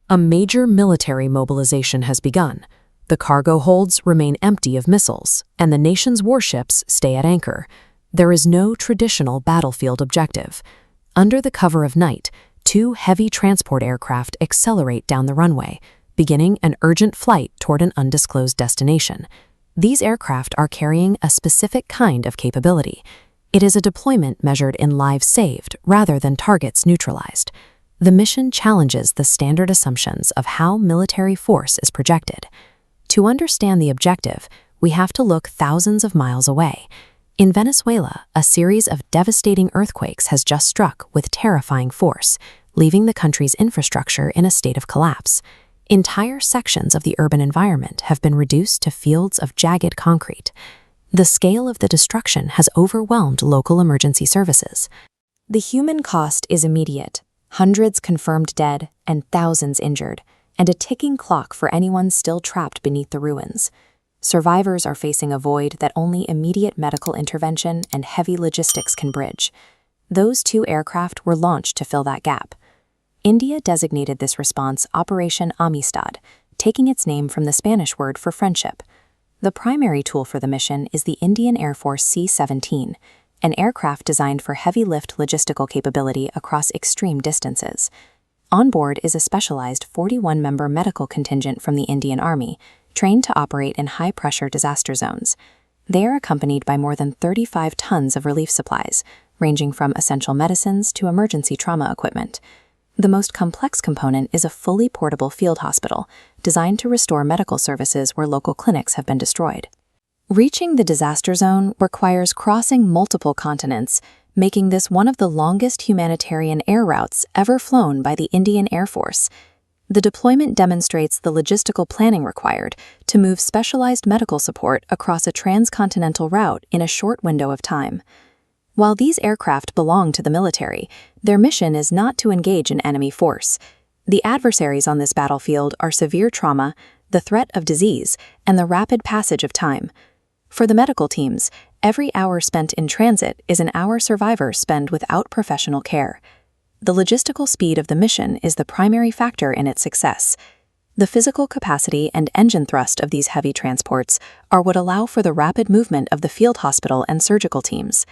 A major military mobilization has begun. The cargo holds remain empty of missiles, and the nation's warships stay at anchor. There is no traditional battlefield objective. Under the cover of night, two heavy transport aircraft accelerate down the runway, beginning an urgent flight toward an undisclosed destination. These aircraft are carrying a specific kind of capability. It is a deployment measured in lives saved rather than targets neutralized. The mission challenges the standard assumptions of how military force is projected. To understand the objective, we have to look thousands of miles away. In Venezuela, a series of devastating earthquakes has just struck with terrifying force, leaving the country's infrastructure in a state of collapse. Entire sections of the urban environment have been reduced to fields of jagged concrete. The scale of the destruction has overwhelmed local emergency services. The human cost is immediate. Hundreds confirmed dead and thousands injured, and a ticking clock for anyone still trapped beneath the ruins. Survivors are facing a void that only immediate medical intervention and heavy logistics can bridge. Those two aircraft were launched to fill that gap. India designated this response Operation Amistad, taking its name from the Spanish word for friendship. The primary tool for the mission is the Indian Air Force C-17, an aircraft designed for heavy-lift logistical capability across extreme distances. On board is a specialized 41-member medical contingent from the Indian Army, trained to operate in high-pressure disaster zones. They are accompanied by more than 35 tons of relief supplies, ranging from essential medicines to emergency trauma equipment. The most complex component is a fully portable field hospital, designed to restore medical services where local clinics have been destroyed. Reaching the disaster zone requires crossing multiple continents, making this one of the longest humanitarian air routes ever flown by the Indian Air Force. The deployment demonstrates the logistical planning required to move specialized medical support across a transcontinental route in a short window of time. While these aircraft belong to the military, their mission is not to engage an enemy force. The adversaries on this battlefield are severe trauma, the threat of disease, and the rapid passage of time. For the medical teams, every hour spent in transit is an hour survivors spend without professional care. The logistical speed of the mission is the primary factor in its success. The physical capacity and engine thrust of these heavy transports are what allow for the rapid movement of the field hospital and surgical teams.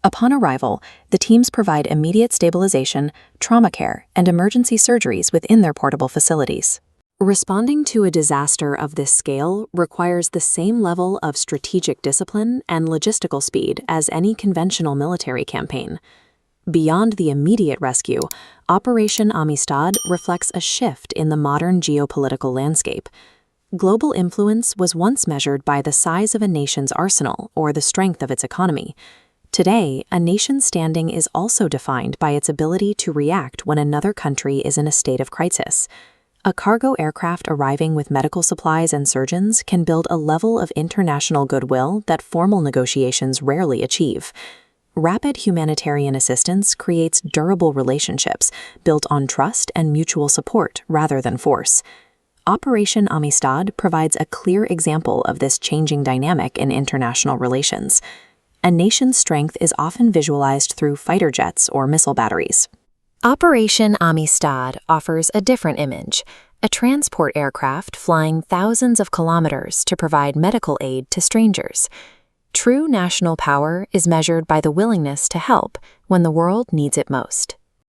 Upon arrival, the teams provide immediate stabilization, trauma care, and emergency surgeries within their portable facilities. Responding to a disaster of this scale requires the same level of strategic discipline and logistical speed as any conventional military campaign. Beyond the immediate rescue, Operation Amistad reflects a shift in the modern geopolitical landscape. Global influence was once measured by the size of a nation's arsenal or the strength of its economy. Today, a nation's standing is also defined by its ability to react when another country is in a state of crisis. A cargo aircraft arriving with medical supplies and surgeons can build a level of international goodwill that formal negotiations rarely achieve. Rapid humanitarian assistance creates durable relationships built on trust and mutual support rather than force. Operation Amistad provides a clear example of this changing dynamic in international relations. A nation's strength is often visualized through fighter jets or missile batteries. Operation Amistad offers a different image, a transport aircraft flying thousands of kilometers to provide medical aid to strangers. True national power is measured by the willingness to help when the world needs it most.